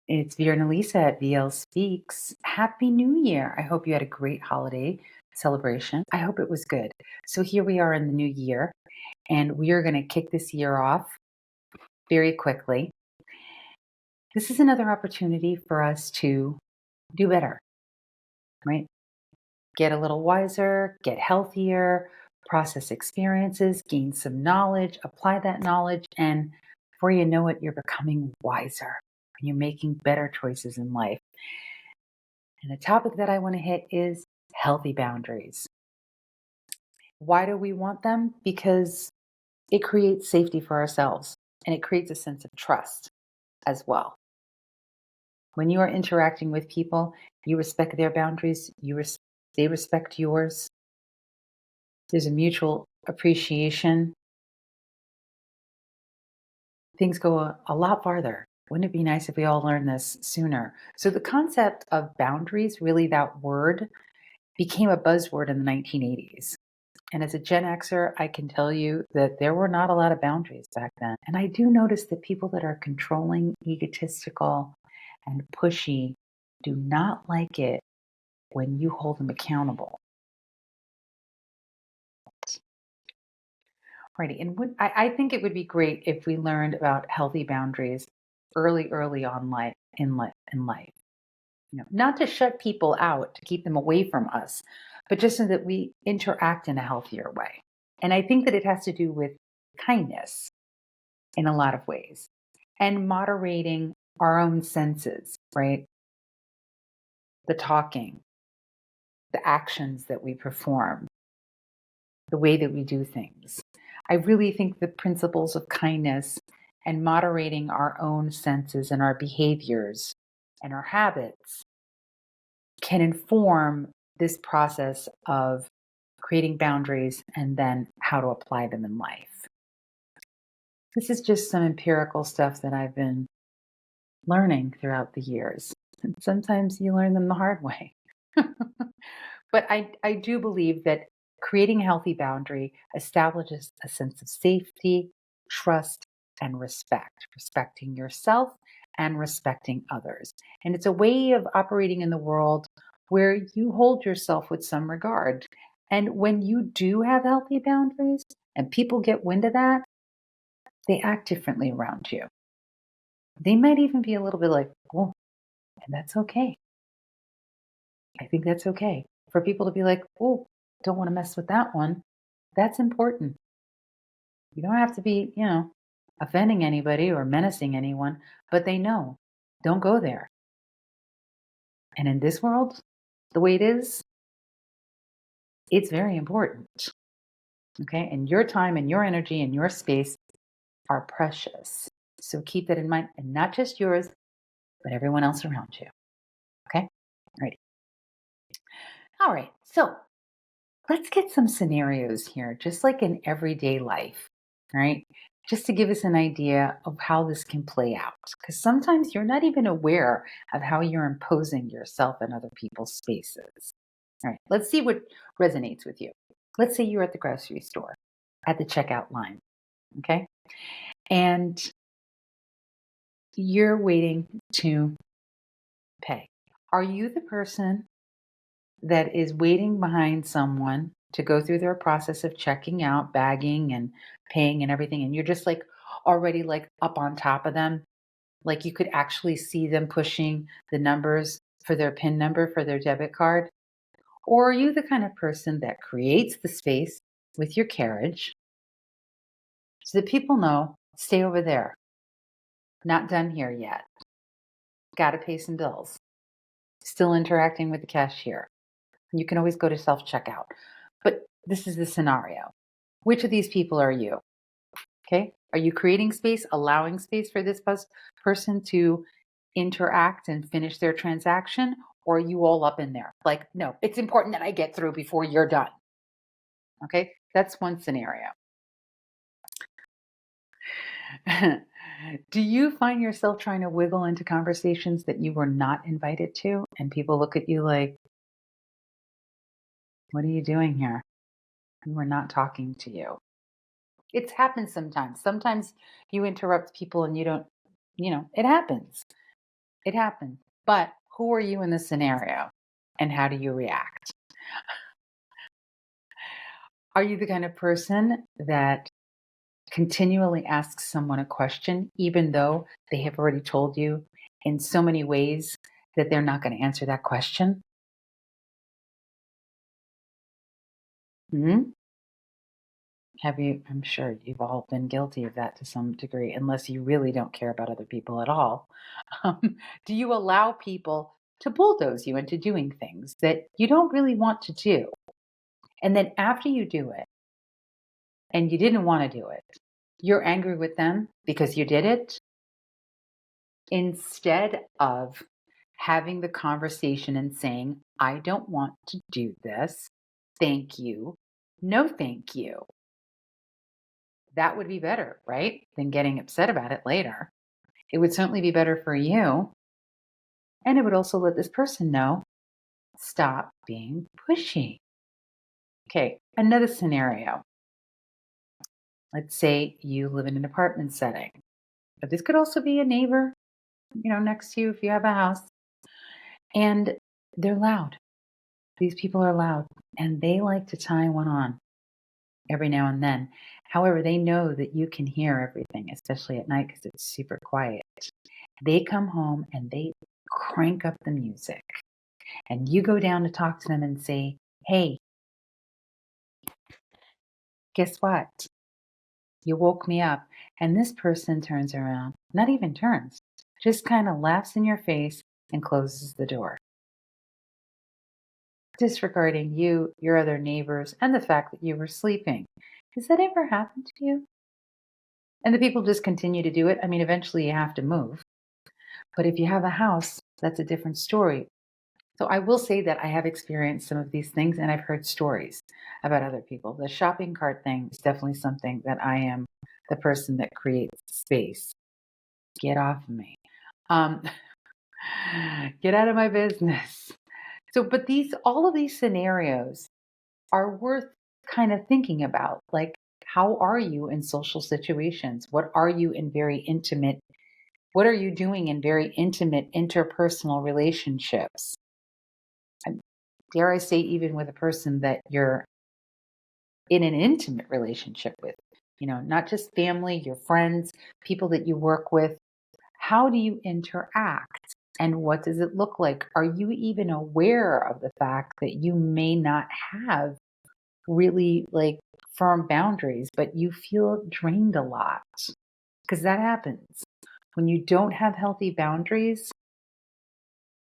It's Vierna Lisa at VL Speaks. Happy New Year. I hope you had a great holiday celebration. I hope it was good. So here we are in the new year, and we are going to kick this year off very quickly. This is another opportunity for us to do better, right? Get a little wiser, get healthier, process experiences, gain some knowledge, apply that knowledge, and before you know it, you're becoming wiser. And you're making better choices in life. And the topic that I want to hit is healthy boundaries. Why do we want them? Because it creates safety for ourselves and it creates a sense of trust as well. When you are interacting with people, you respect their boundaries, they respect yours. There's a mutual appreciation. Things go a lot farther. Wouldn't it be nice if we all learned this sooner? So the concept of boundaries, really that word, became a buzzword in the 1980s. And as a Gen Xer, I can tell you that there were not a lot of boundaries back then. And I do notice that people that are controlling, egotistical, and pushy do not like it when you hold them accountable. Righty. And I think it would be great if we learned about healthy boundaries early on in life. Not to shut people out, to keep them away from us, but just so that we interact in a healthier way. And I think that it has to do with kindness in a lot of ways and moderating our own senses, right? The talking, the actions that we perform, the way that we do things. I really think the principles of kindness and moderating our own senses and our behaviors and our habits can inform this process of creating boundaries and then how to apply them in life. This is just some empirical stuff that I've been learning throughout the years. And sometimes you learn them the hard way. But I do believe that creating a healthy boundary establishes a sense of safety, trust, and respect, respecting yourself and respecting others. And it's a way of operating in the world where you hold yourself with some regard. And when you do have healthy boundaries and people get wind of that, they act differently around you. They might even be a little bit like, oh, and that's okay. I think that's okay. For people to be like, oh, don't want to mess with that one. That's important. You don't have to be, offending anybody or menacing anyone, but they know, don't go there. And in this world, the way it is, it's very important. Okay. And your time and your energy and your space are precious. So keep that in mind, and not just yours, but everyone else around you. Okay. Alrighty. All right. So let's get some scenarios here, just like in everyday life, right? Just to give us an idea of how this can play out. Because sometimes you're not even aware of how you're imposing yourself in other people's spaces. All right, let's see what resonates with you. Let's say you're at the grocery store at the checkout line, okay? And you're waiting to pay. Are you the person that is waiting behind someone to go through their process of checking out, bagging and paying and everything, and you're just like already like up on top of them? Like you could actually see them pushing the numbers for their PIN number for their debit card? Or are you the kind of person that creates the space with your carriage so that people know, stay over there, not done here yet, got to pay some bills, still interacting with the cashier? You can always go to self checkout. But this is the scenario. Which of these people are you? Okay. Are you creating space, allowing space for this person to interact and finish their transaction? Or are you all up in there? Like, no, it's important that I get through before you're done. Okay. That's one scenario. Do you find yourself trying to wiggle into conversations that you were not invited to? And people look at you like, What are you doing here? We're not talking to you. It's happened sometimes. Sometimes you interrupt people and you don't, it happens. It happens. But who are you in the scenario and how do you react? Are you the kind of person that continually asks someone a question, even though they have already told you in so many ways that they're not going to answer that question? Hmm. Have you? I'm sure you've all been guilty of that to some degree, unless you really don't care about other people at all. Um, do you allow people to bulldoze you into doing things that you don't really want to do? And then after you do it and you didn't want to do it, you're angry with them because you did it instead of having the conversation and saying, I don't want to do this. Thank you. No, thank you. That would be better, right? Than getting upset about it later. It would certainly be better for you. And it would also let this person know, stop being pushy. Okay, another scenario. Let's say you live in an apartment setting, but this could also be a neighbor, next to you if you have a house, and they're loud. These people are loud and they like to tie one on every now and then. However, they know that you can hear everything, especially at night because it's super quiet. They come home and they crank up the music, and you go down to talk to them and say, hey, guess what? You woke me up. And this person turns around, not even turns, just kind of laughs in your face and closes the door, disregarding you, your other neighbors, and the fact that you were sleeping. Has that ever happened to you? And the people just continue to do it. I mean, eventually you have to move. But if you have a house, that's a different story. So I will say that I have experienced some of these things and I've heard stories about other people. The shopping cart thing is definitely something that I am the person that creates space. Get off of me. Um, get out of my business. So, but all of these scenarios are worth kind of thinking about. Like, how are you in social situations? What are you doing in very intimate interpersonal relationships? And dare I say, even with a person that you're in an intimate relationship with, not just family, your friends, people that you work with. How do you interact? And what does it look like? Are you even aware of the fact that you may not have really like firm boundaries, but you feel drained a lot? Because that happens. When you don't have healthy boundaries,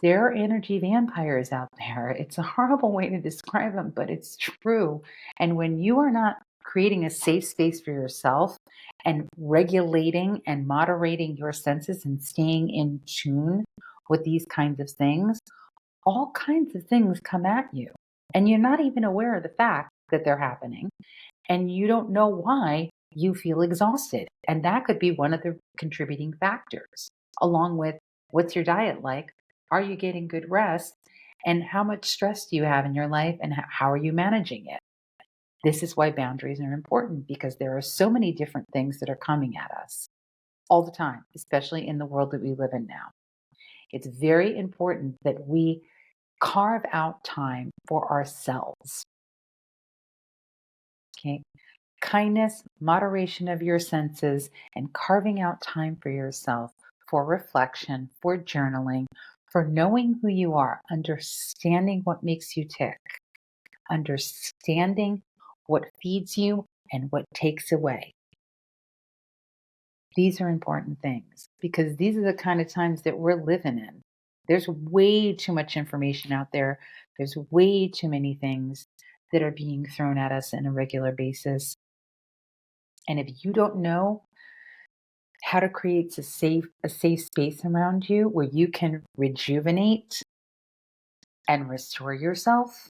there are energy vampires out there. It's a horrible way to describe them, but it's true. And when you are not creating a safe space for yourself and regulating and moderating your senses and staying in tune with these kinds of things, all kinds of things come at you. And you're not even aware of the fact that they're happening. And you don't know why you feel exhausted. And that could be one of the contributing factors, along with what's your diet like? Are you getting good rest? And how much stress do you have in your life? And how are you managing it? This is why boundaries are important because there are so many different things that are coming at us all the time, especially in the world that we live in now. It's very important that we carve out time for ourselves. Okay. Kindness, moderation of your senses, and carving out time for yourself for reflection, for journaling, for knowing who you are, understanding what makes you tick, understanding what feeds you and what takes away. These are important things because these are the kind of times that we're living in. There's way too much information out there. There's way too many things that are being thrown at us on a regular basis. And if you don't know how to create a safe space around you where you can rejuvenate and restore yourself,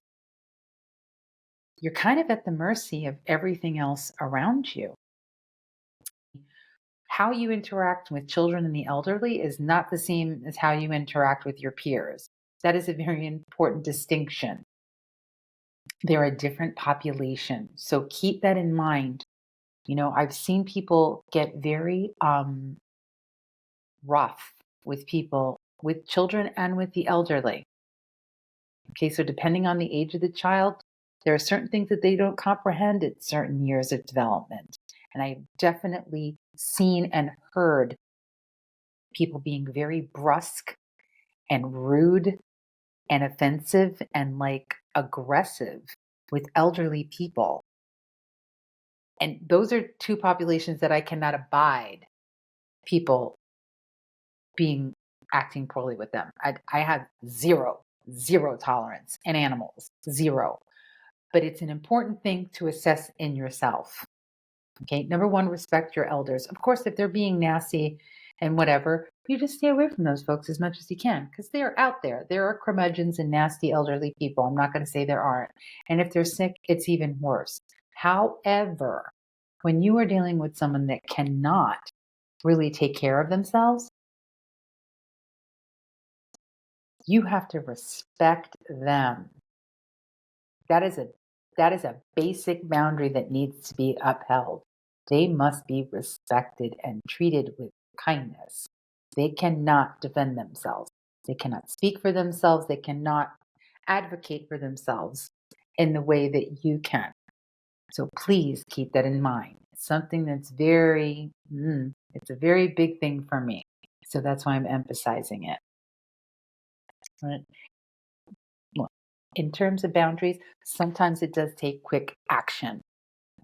you're kind of at the mercy of everything else around you. How you interact with children and the elderly is not the same as how you interact with your peers. That is a very important distinction. They're a different population. So keep that in mind. I've seen people get very rough with people, with children and with the elderly. Okay, so depending on the age of the child, there are certain things that they don't comprehend at certain years of development. And I've definitely seen and heard people being very brusque and rude and offensive and like aggressive with elderly people. And those are two populations that I cannot abide people being acting poorly with them. I have zero tolerance in animals, zero. But it's an important thing to assess in yourself. Okay, number one, respect your elders. Of course, if they're being nasty and whatever, you just stay away from those folks as much as you can because they are out there. There are curmudgeons and nasty elderly people. I'm not going to say there aren't. And if they're sick, it's even worse. However, when you are dealing with someone that cannot really take care of themselves, you have to respect them. That is a that is a basic boundary that needs to be upheld. They must be respected and treated with kindness. They cannot defend themselves. They cannot speak for themselves. They cannot advocate for themselves in the way that you can. So please keep that in mind. It's something that's it's a very big thing for me. So that's why I'm emphasizing it. Right? Well, in terms of boundaries, sometimes it does take quick action.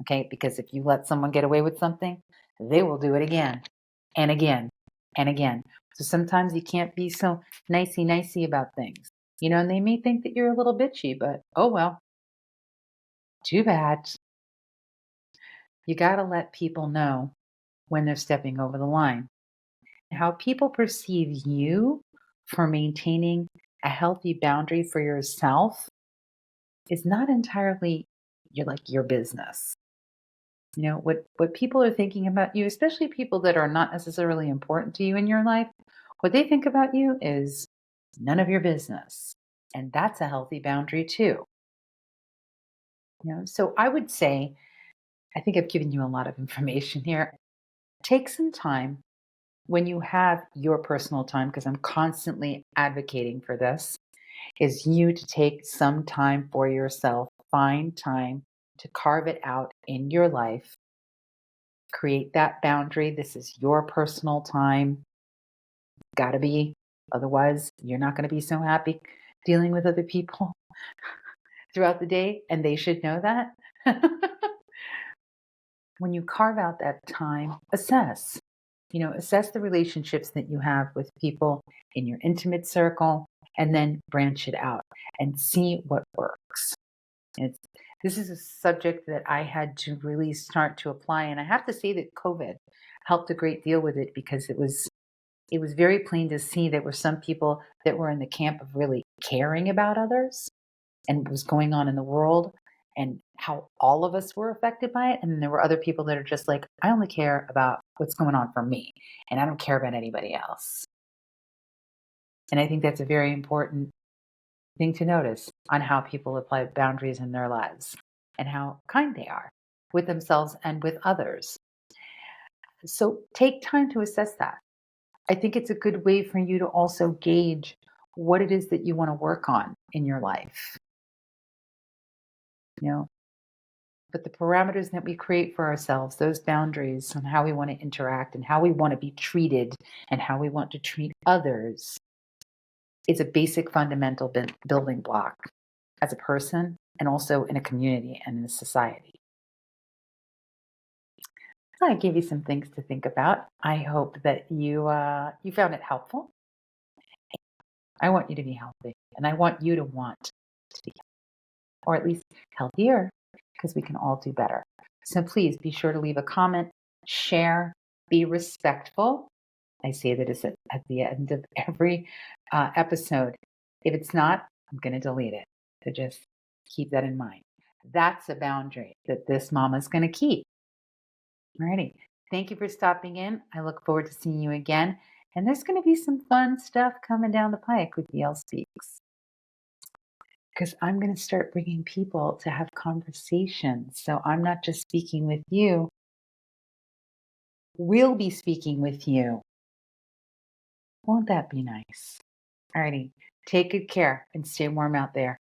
Okay, because if you let someone get away with something, they will do it again and again and again. So sometimes you can't be so nicey about things. And they may think that you're a little bitchy, but oh well, too bad. You got to let people know when they're stepping over the line. How people perceive you for maintaining a healthy boundary for yourself is not entirely your business. What people are thinking about you, especially people that are not necessarily important to you in your life, what they think about you is none of your business. And that's a healthy boundary too. So I would say, I think I've given you a lot of information here. Take some time when you have your personal time, because I'm constantly advocating for this, is you to take some time for yourself. Find time to carve it out in your life. Create that boundary. This is your personal time. Gotta be. Otherwise, you're not going to be so happy dealing with other people throughout the day, and they should know that. When you carve out that time, assess. Assess the relationships that you have with people in your intimate circle, and then branch it out and see what works. This is a subject that I had to really start to apply, and I have to say that COVID helped a great deal with it because it was very plain to see there were some people that were in the camp of really caring about others and what was going on in the world and how all of us were affected by it. And then there were other people that are just like, I only care about what's going on for me and I don't care about anybody else. And I think that's a very important thing to notice on how people apply boundaries in their lives and how kind they are with themselves and with others. So take time to assess that. I think it's a good way for you to also gauge what it is that you want to work on in your life. You know, but the parameters that we create for ourselves, those boundaries on how we want to interact and how we want to be treated and how we want to treat others is a basic fundamental building block as a person and also in a community and in a society. So I gave you some things to think about. I hope that you found it helpful. I want you to be healthy and I want you to want to be, or at least healthier, because we can all do better. So please be sure to leave a comment, share, be respectful. I say that is at the end of every episode. If it's not, I'm going to delete it. So just keep that in mind. That's a boundary that this mama is going to keep. Alrighty. Thank you for stopping in. I look forward to seeing you again. And there's going to be some fun stuff coming down the pike with EL Speaks. because I'm going to start bringing people to have conversations. So I'm not just speaking with you, we'll be speaking with you. Won't that be nice? Alrighty. Take good care and stay warm out there.